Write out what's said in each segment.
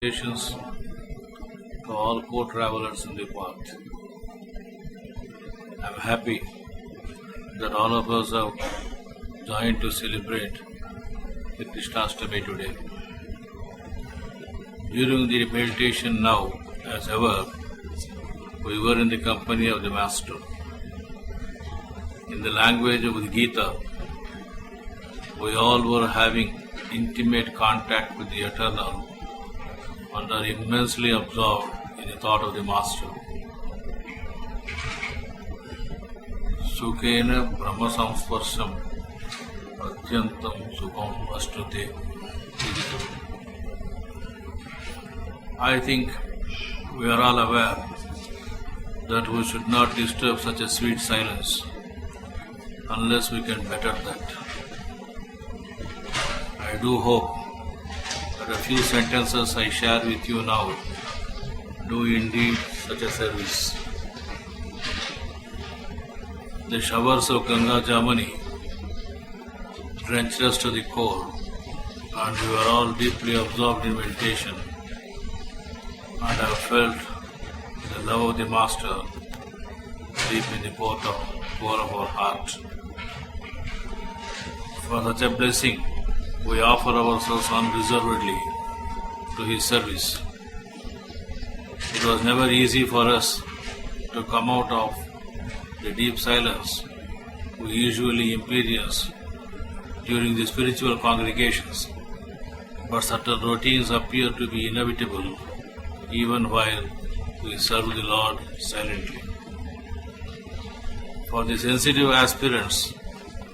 Salutations to all co-travelers in the path. I am happy that all of us have joined to celebrate the Krishnaashtami today. During the meditation now, as ever, we were in the company of the Master. In the language of the Gita, we all were having intimate contact with the Eternal and are immensely absorbed in the thought of the Master. Sukhena brahmasamsparsam atyantam sukham asnute. I think we are all aware that we should not disturb such a sweet silence unless we can better that. I do hope that a few sentences I share with you now do indeed such a service. The showers of Ganga Jamuni drenched us to the core, and we were all deeply absorbed in meditation, and I felt the love of the Master deep in the core of our heart. For such a blessing, we offer ourselves unreservedly to His service. It was never easy for us to come out of the deep silence we usually experience during the spiritual congregations, but certain routines appear to be inevitable even while we serve the Lord silently. For the sensitive aspirants,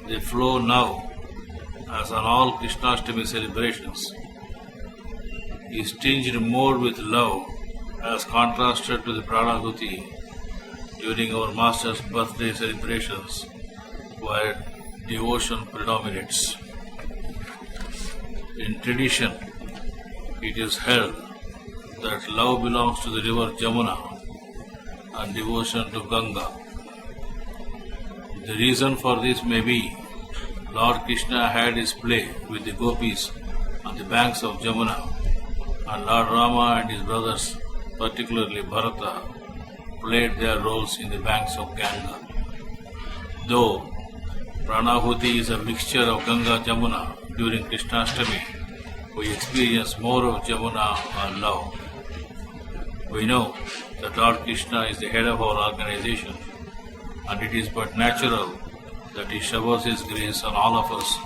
they flow now as on all Krishnaashtami celebrations, is tinged more with love as contrasted to the Pranahuti during our Master's birthday celebrations, where devotion predominates. In tradition, it is held that love belongs to the river Jamuna and devotion to Ganga. The reason for this may be Lord Krishna had his play with the gopis on the banks of Jamuna, and Lord Rama and his brothers, particularly Bharata, played their roles in the banks of Ganga. Though Pranahuti is a mixture of Ganga Jamuna, during Krishnaashtami we experience more of Jamuna and love. We know that Lord Krishna is the head of our organization, and it is but natural that He showers His grace on all of us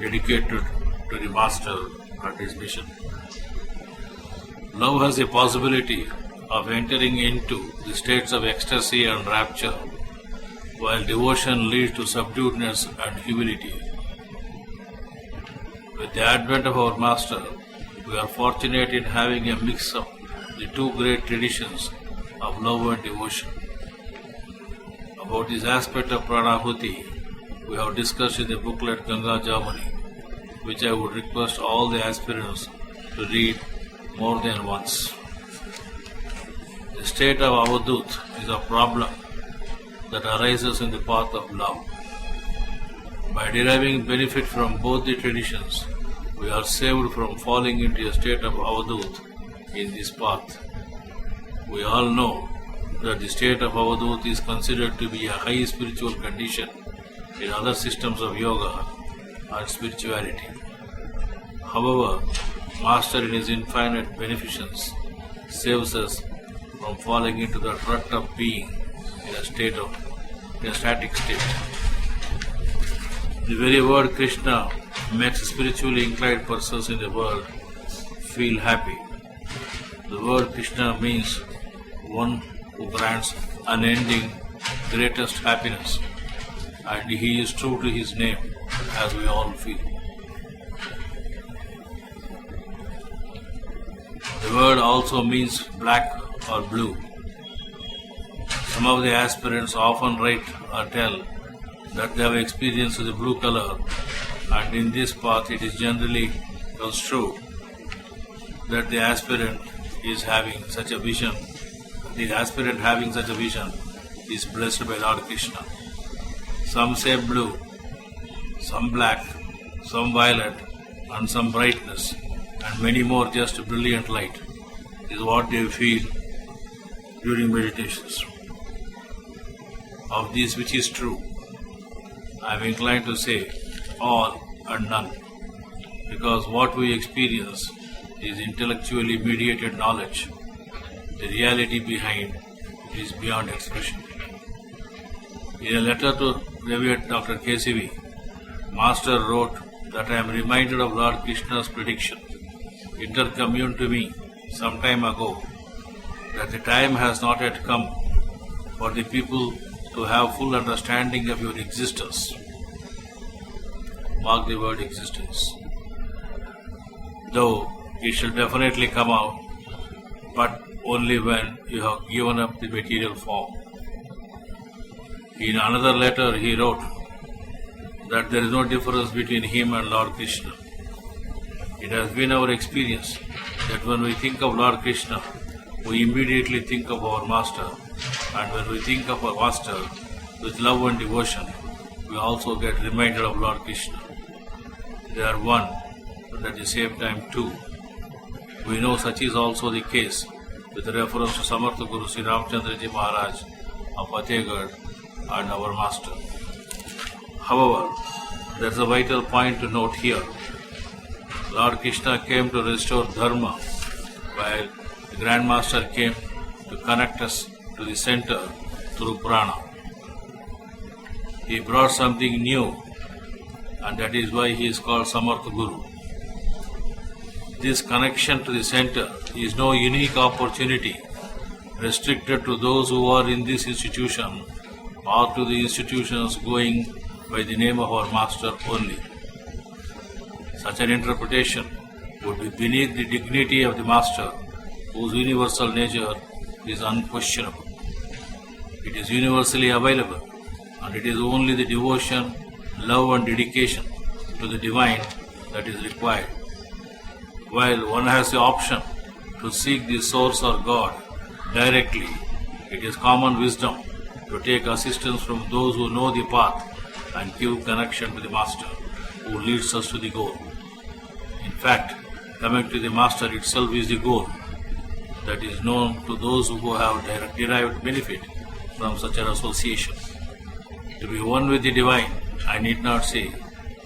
dedicated to the Master and His mission. Love has the possibility of entering into the states of ecstasy and rapture, while devotion leads to subduedness and humility. With the advent of our Master, we are fortunate in having a mix of the two great traditions of love and devotion. About this aspect of Pranahuti, we have discussed in the booklet Ganga Jamuni, which I would request all the aspirants to read more than once. The state of Avadut is a problem that arises in the path of love. By deriving benefit from both the traditions, we are saved from falling into a state of Avadut in this path. We all know that the state of Avadut is considered to be a high spiritual condition in other systems of yoga and spirituality. However, Master in His infinite beneficence saves us from falling into the rut of being in a static state. The very word Krishna makes spiritually inclined persons in the world feel happy. The word Krishna means one who grants unending, greatest happiness, and He is true to His name, as we all feel. The word also means black or blue. Some of the aspirants often write or tell that they have experienced the blue color, and in this path it is generally construed that the aspirant having such a vision is blessed by Lord Krishna. Some say blue, some black, some violet, and some brightness, and many more just brilliant light. is what they feel during meditations. Of this which is true, I am inclined to say all and none, because what we experience is intellectually mediated knowledge. The reality behind it is beyond expression. In a letter to Revered Dr. K.C.V., Master wrote that I am reminded of Lord Krishna's prediction, intercommuned to me some time ago, that the time has not yet come for the people to have full understanding of your existence. Mark the word existence. Though it shall definitely come out, but only when you have given up the material form. In another letter he wrote that there is no difference between him and Lord Krishna. It has been our experience that when we think of Lord Krishna, we immediately think of our Master, and when we think of our Master with love and devotion, we also get reminded of Lord Krishna. They are one, but at the same time two. We know such is also the case with reference to Samartha Guru Sri Ramchandraji Maharaj of Fatehgarh and our Master. However, there is a vital point to note here. Lord Krishna came to restore Dharma, while the Grand Master came to connect us to the center through Prana. He brought something new, and that is why he is called Samartha Guru. This connection to the center is no unique opportunity restricted to those who are in this institution or to the institutions going by the name of our Master only. Such an interpretation would be beneath the dignity of the Master, whose universal nature is unquestionable. It is universally available, and it is only the devotion, love and dedication to the divine that is required. While one has the option to seek the source or God directly, it is common wisdom to take assistance from those who know the path and give connection to the Master, who leads us to the goal. In fact, coming to the Master itself is the goal that is known to those who have derived benefit from such an association. To be one with the divine, I need not say,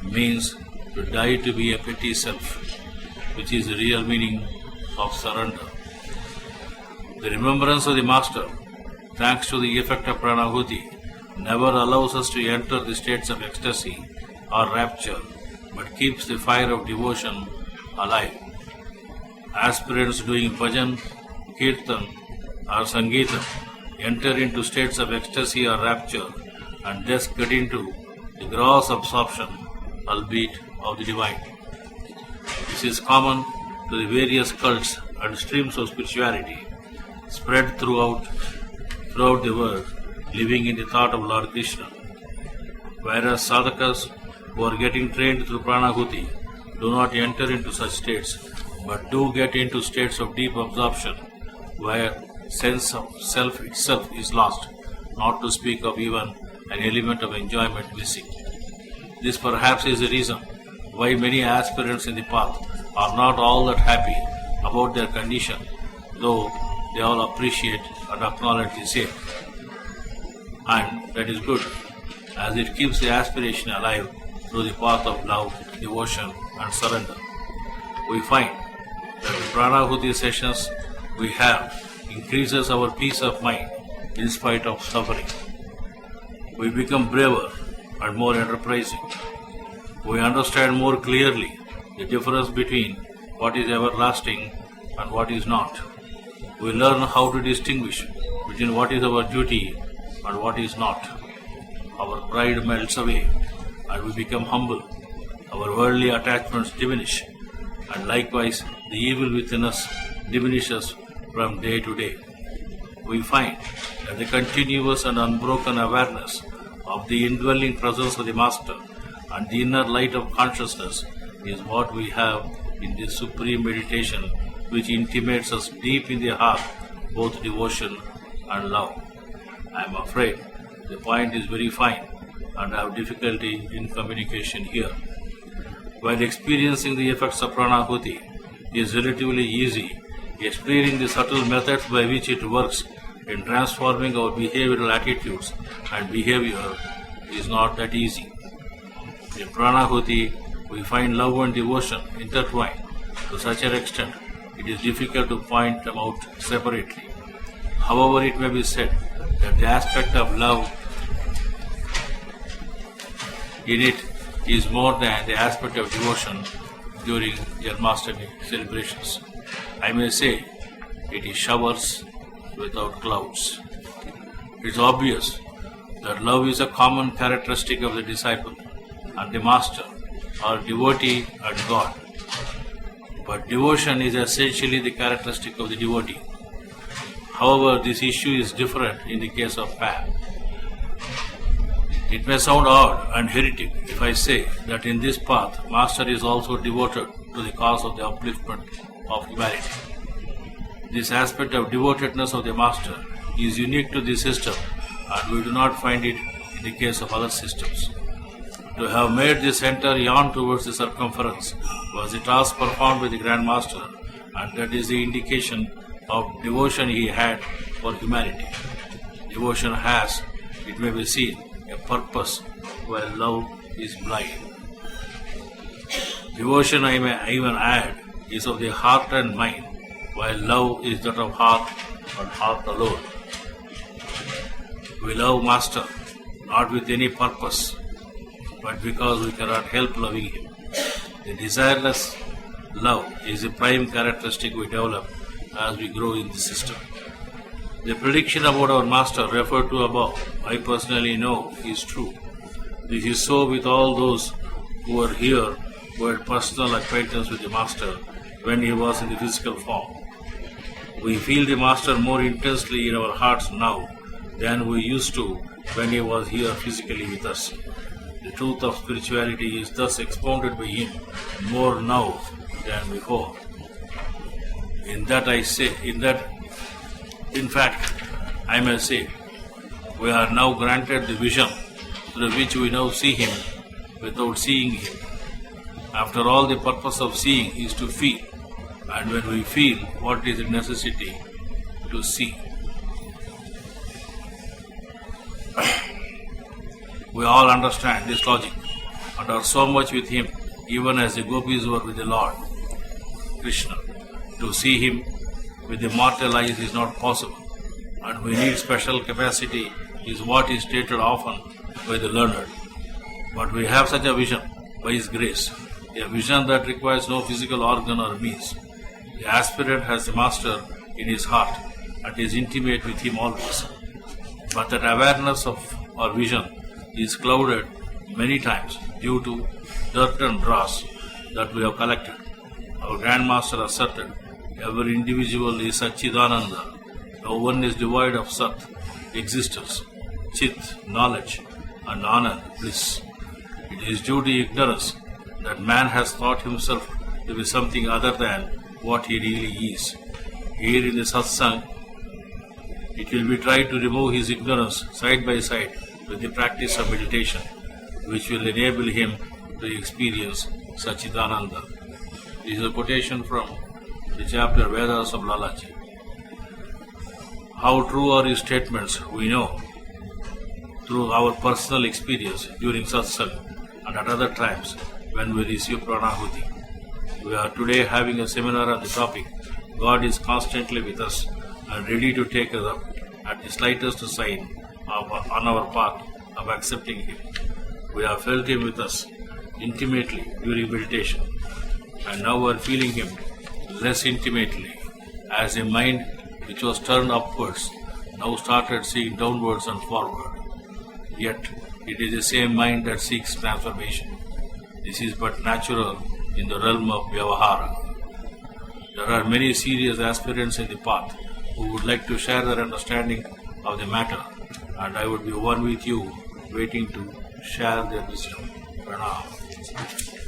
means to die to be a petty self, which is the real meaning of surrender. The remembrance of the Master, thanks to the effect of Pranahuti, never allows us to enter the states of ecstasy or rapture, but keeps the fire of devotion alive. Aspirants doing bhajan, kirtan or sangeetam enter into states of ecstasy or rapture and thus get into the gross absorption, albeit of the divine. This is common to the various cults and streams of spirituality spread throughout the world, living in the thought of Lord Krishna. Whereas sadhakas who are getting trained through Pranahuti do not enter into such states, but do get into states of deep absorption, where sense of self itself is lost, not to speak of even an element of enjoyment missing. This perhaps is the reason why many aspirants in the path are not all that happy about their condition, though they all appreciate and acknowledge the same. And that is good, as it keeps the aspiration alive through the path of love, devotion and surrender. We find that the Pranahuti sessions we have increases our peace of mind in spite of suffering. We become braver and more enterprising. We understand more clearly the difference between what is everlasting and what is not. We learn how to distinguish between what is our duty and what is not. Our pride melts away and we become humble. Our worldly attachments diminish, and likewise the evil within us diminishes from day to day. We find that the continuous and unbroken awareness of the indwelling presence of the Master and the inner light of consciousness is what we have in this supreme meditation, which intimates us deep in the heart both devotion and love. I am afraid the point is very fine and I have difficulty in communication here. While experiencing the effects of Pranahuti is relatively easy Explaining the subtle methods by which it works in transforming our behavioral attitudes and behavior is not that easy. In Pranahuti, we find love and devotion intertwined to such an extent it is difficult to point them out separately. However, it may be said that the aspect of love in it is more than the aspect of devotion during Janmastami celebrations. I may say it is showers without clouds. It's obvious that love is a common characteristic of the disciple and the master, or devotee and God. But devotion is essentially the characteristic of the devotee. However, this issue is different in the case of man. It may sound odd and heretic if I say that in this path, Master is also devoted to the cause of the upliftment of humanity. This aspect of devotedness of the Master is unique to this system, and we do not find it in the case of other systems. To have made the center yawn towards the circumference was the task performed by the Grand Master, and that is the indication of devotion he had for humanity. Devotion has, it may be seen, a purpose, while love is blind. Devotion, I may even add, is of the heart and mind, while love is that of heart and heart alone. We love Master not with any purpose, but because we cannot help loving him. The desireless love is the prime characteristic we develop as we grow in the system. The prediction about our Master referred to above, I personally know, is true. This is so with all those who are here who had personal acquaintance with the Master when he was in the physical form. We feel the Master more intensely in our hearts now than we used to when he was here physically with us. The truth of spirituality is thus expounded by him more now than before. In fact, I may say, we are now granted the vision through which we now see him without seeing him. After all, the purpose of seeing is to feel, and when we feel, what is the necessity to see? We all understand this logic and are so much with him, even as the gopis were with the Lord Krishna. To see him with the mortal eyes is not possible, and we need special capacity is what is stated often by the learned. But we have such a vision by his grace, a vision that requires no physical organ or means. The aspirant has the Master in his heart and is intimate with him always. But that awareness of our vision is clouded many times due to dirt and dross that we have collected. Our Grand Master asserted, every individual is Satchidananda. No one is devoid of Sat, existence, Chit, knowledge, and Anand, bliss. It is due to ignorance that man has thought himself to be something other than what he really is. Here in the SatSangh, it will be tried to remove his ignorance side by side with the practice of meditation, which will enable him to experience Satchidananda. This is a quotation from the chapter Vedas of Lalaji. How true are his statements we know through our personal experience during satsang and at other times when we receive Pranahuti. We are today having a seminar on the topic, God is constantly with us and ready to take us up at the slightest sign on our path of accepting him. We have felt him with us intimately during meditation, and now we are feeling him less intimately as a mind which was turned upwards now started seeing downwards and forward. Yet it is the same mind that seeks transformation. This is but natural in the realm of Vyavahara. There are many serious aspirants in the path who would like to share their understanding of the matter, and I would be one with you waiting to share their wisdom. Pranam.